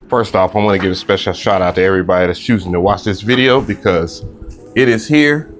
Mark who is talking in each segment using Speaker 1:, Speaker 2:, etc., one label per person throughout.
Speaker 1: First off, I want to give a special shout out to everybody that's choosing to watch this video because it is here.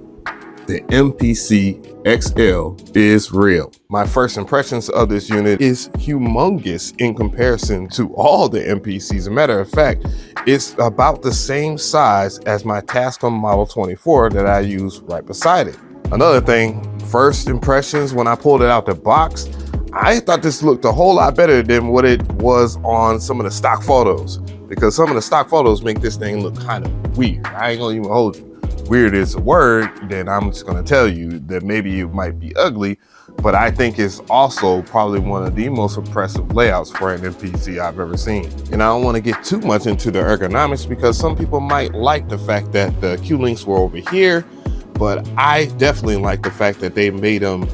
Speaker 1: The MPC XL is real. My first impressions of this unit is humongous in comparison to all the MPCs. As a matter of fact, it's about the same size as my Tascam Model 24 that I use right beside it. Another thing, first impressions when I pulled it out the box, I thought this looked a whole lot better than what it was on some of the stock photos, because some of the stock photos make this thing look kind of weird. I ain't gonna even hold you. Weird is a word, then I'm just gonna tell you that maybe it might be ugly, but I think it's also probably one of the most impressive layouts for an MPC I've ever seen. And I don't wanna get too much into the ergonomics because some people might like the fact that the Q-links were over here, but I definitely like the fact that they made them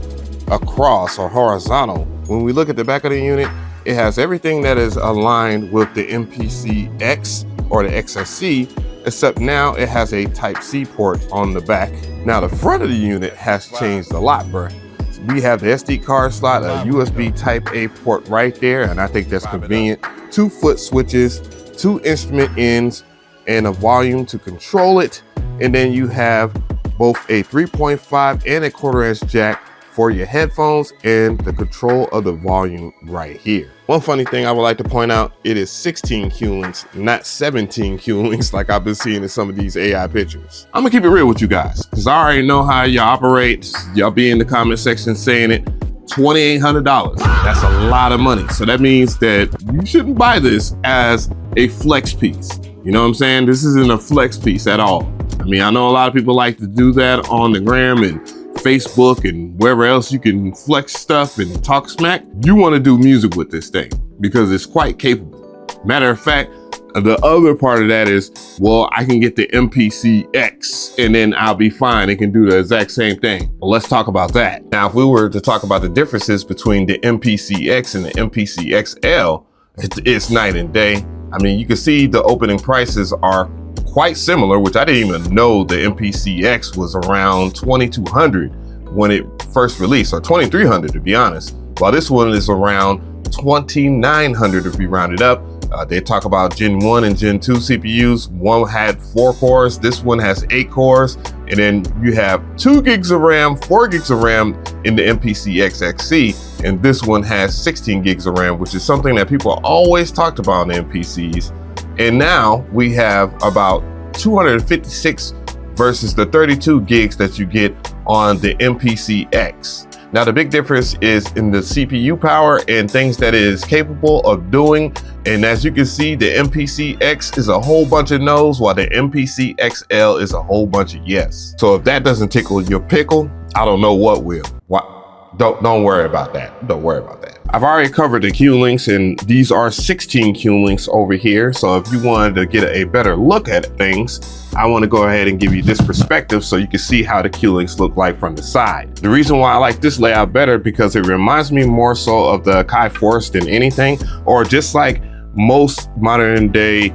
Speaker 1: across or horizontal. When we look at the back of the unit, it has everything that is aligned with the MPC X or the XSC, except now it has a Type-C port on the back. Now the front of the unit has changed a lot, bro. We have the SD card slot, a USB Type-A port right there, and I think that's convenient. 2 foot switches, 2 instrument ends, and a volume to control it. And then you have both a 3.5 and a 1/4 inch jack for your headphones and the control of the volume right here. One funny thing I would like to point out, it is 16 Q-links, not 17 Q-links like I've been seeing in some of these AI pictures. I'm gonna keep it real with you guys, because I already know how y'all operate. Y'all be in the comment section saying it. $2,800, that's a lot of money. So that means that you shouldn't buy this as a flex piece. You know what I'm saying? This isn't a flex piece at all. I mean, I know a lot of people like to do that on the gram and Facebook and wherever else you can flex stuff and talk smack. You want to do music with this thing because it's quite capable. Matter of fact, the other part of that is, well, I can get the MPC X and then I'll be fine. It can do the exact same thing. Well, let's talk about that. Now, if we were to talk about the differences between the MPC X and the MPC XL, it's night and day. I mean, you can see the opening prices are quite similar, which I didn't even know the MPC X was around $2,200 when it first released, or $2,300 to be honest, while this one is around $2,900 if we round it up. They talk about Gen 1 and Gen 2 CPUs. One had 4 cores, this one has 8 cores, and then you have 2 gigs of RAM, 4 gigs of RAM in the MPC XXC, and this one has 16 gigs of RAM, which is something that people always talked about in MPCs. And now we have about 256 versus the 32 gigs that you get on the MPC X. Now the big difference is in the CPU power and things that it is capable of doing. And as you can see, the MPC X is a whole bunch of no's while the MPC XL is a whole bunch of yes. So if that doesn't tickle your pickle, I don't know what will. Don't worry about that. Don't worry about that. I've already covered the Q-links, and these are 16 Q-links over here. So if you wanted to get a better look at things, I want to go ahead and give you this perspective so you can see how the Q-links look like from the side. The reason why I like this layout better because it reminds me more so of the Akai Force than anything, or just like most modern day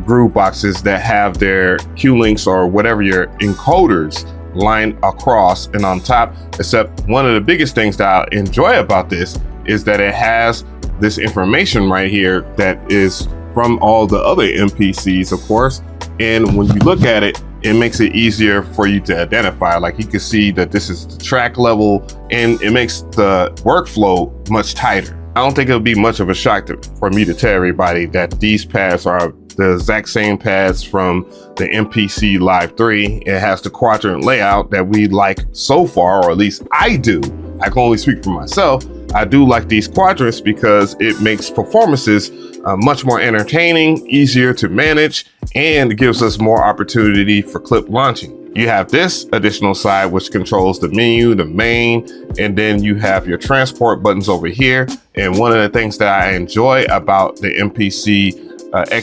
Speaker 1: groove boxes that have their Q-links or whatever your encoders line across and on top. Except one of the biggest things that I enjoy about this is that it has this information right here that is from all the other MPCs, of course. And when you look at it, it makes it easier for you to identify. Like you can see that this is the track level and it makes the workflow much tighter. I don't think it'll be much of a shock for me to tell everybody that these pads are the exact same pads from the MPC Live 3. It has the quadrant layout that we like so far, or at least I do. I can only speak for myself. I do like these quadrants because it makes performances much more entertaining, easier to manage, and gives us more opportunity for clip launching. You have this additional side which controls the menu, the main, and then you have your transport buttons over here. And one of the things that I enjoy about the MPC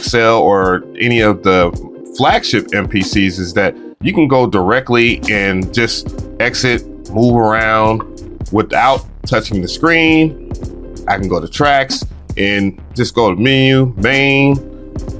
Speaker 1: XL or any of the flagship MPCs is that you can go directly and just exit, move around without touching the screen. I can go to tracks and just go to menu, main,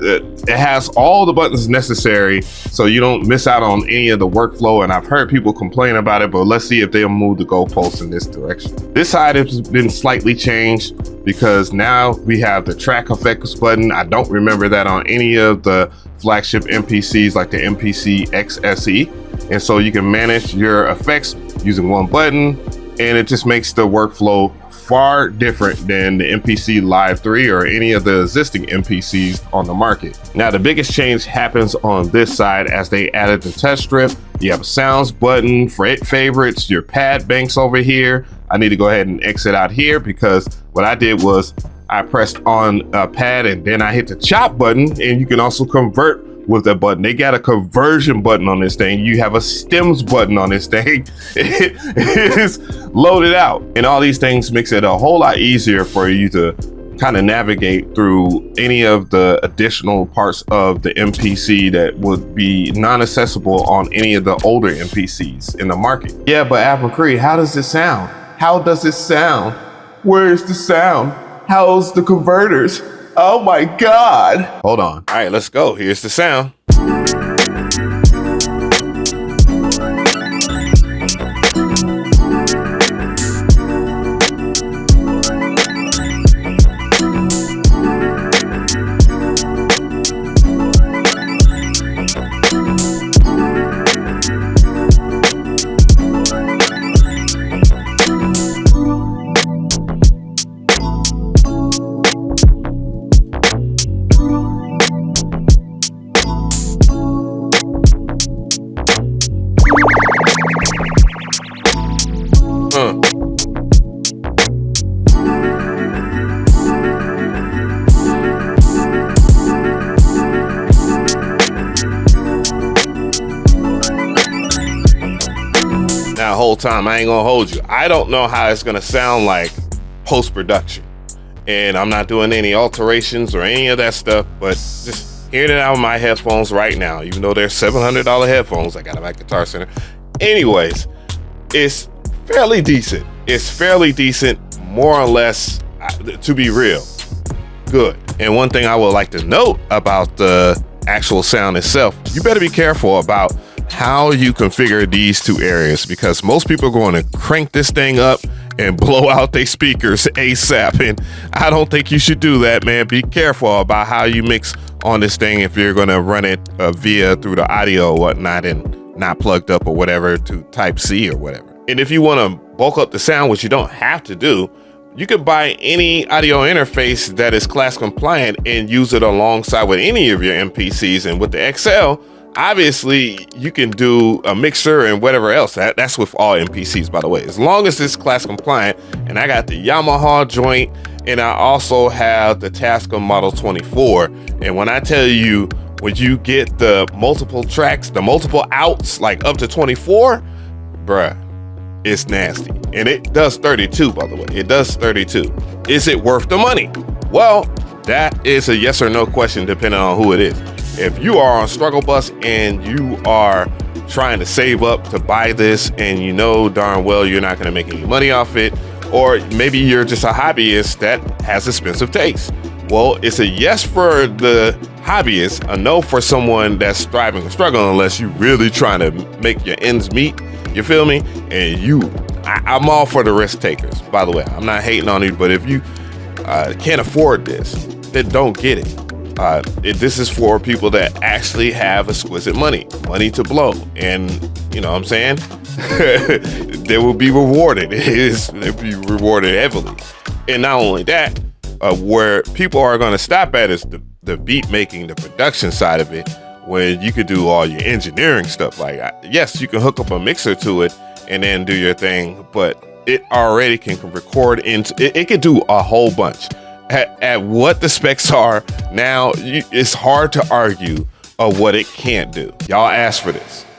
Speaker 1: it has all the buttons necessary so you don't miss out on any of the workflow. And I've heard people complain about it, but let's see if they'll move the goalposts in this direction. This side has been slightly changed because now we have the track effects button. I don't remember that on any of the flagship MPCs like the MPC X SE. And so you can manage your effects using one button, and it just makes the workflow far different than the MPC Live 3 or any of the existing MPCs on the market. Now, the biggest change happens on this side as they added the touch strip. You have a sounds button, favorites, your pad banks over here. I need to go ahead and exit out here because what I did was I pressed on a pad and then I hit the chop button, and you can also convert with that button. They got a conversion button on this thing. You have a stems button on this thing. It is loaded out, and all these things makes it a whole lot easier for you to kind of navigate through any of the additional parts of the MPC that would be non-accessible on any of the older MPCs in the market. Yeah, but Mcree, how does this sound? How does it sound? Where's the sound? How's the converters? Oh my God. Hold on. All right, let's go. Here's the sound. Now, whole time, I ain't gonna hold you. I don't know how it's gonna sound like post-production. And I'm not doing any alterations or any of that stuff, but just hearing it out of my headphones right now, even though they're $700 headphones, I got them at Guitar Center. Anyways, it's fairly decent. It's fairly decent, more or less, to be real, good. And one thing I would like to note about the actual sound itself, you better be careful about how you configure these two areas, because most people are going to crank this thing up and blow out their speakers ASAP. And I don't think you should do that, man. Be careful about how you mix on this thing if you're going to run it via through the audio or whatnot and not plugged up or whatever to type C or whatever. And if you want to bulk up the sound, which you don't have to do, you can buy any audio interface that is class compliant and use it alongside with any of your MPCs. And with the XL, obviously you can do a mixer and whatever else. That's with all MPCs, by the way, as long as it's class compliant. And I got the Yamaha joint, and I also have the Tascam Model 24. And when I tell you, when you get the multiple tracks, the multiple outs, like up to 24, bruh, it's nasty. And it does 32, by the way. It does 32. Is it worth the money? Well, that is a yes or no question depending on who it is. If you are on struggle bus and you are trying to save up to buy this and you know darn well you're not going to make any money off it, or maybe you're just a hobbyist that has expensive taste, well, it's a yes for the hobbyist, a no for someone that's striving or struggling, unless you're really trying to make your ends meet. You feel me? And I'm all for the risk takers, by the way. I'm not hating on you, but if you can't afford this, then don't get it. This is for people that actually have exquisite money to blow. And you know what I'm saying? They will be rewarded. They'll be rewarded heavily. And not only that, where people are going to stop at is the beat making, the production side of it, when you could do all your engineering stuff. Like, yes, you can hook up a mixer to it and then do your thing, but it already can record into it can do a whole bunch. At what the specs are now, it's hard to argue of what it can't do. Y'all asked for this.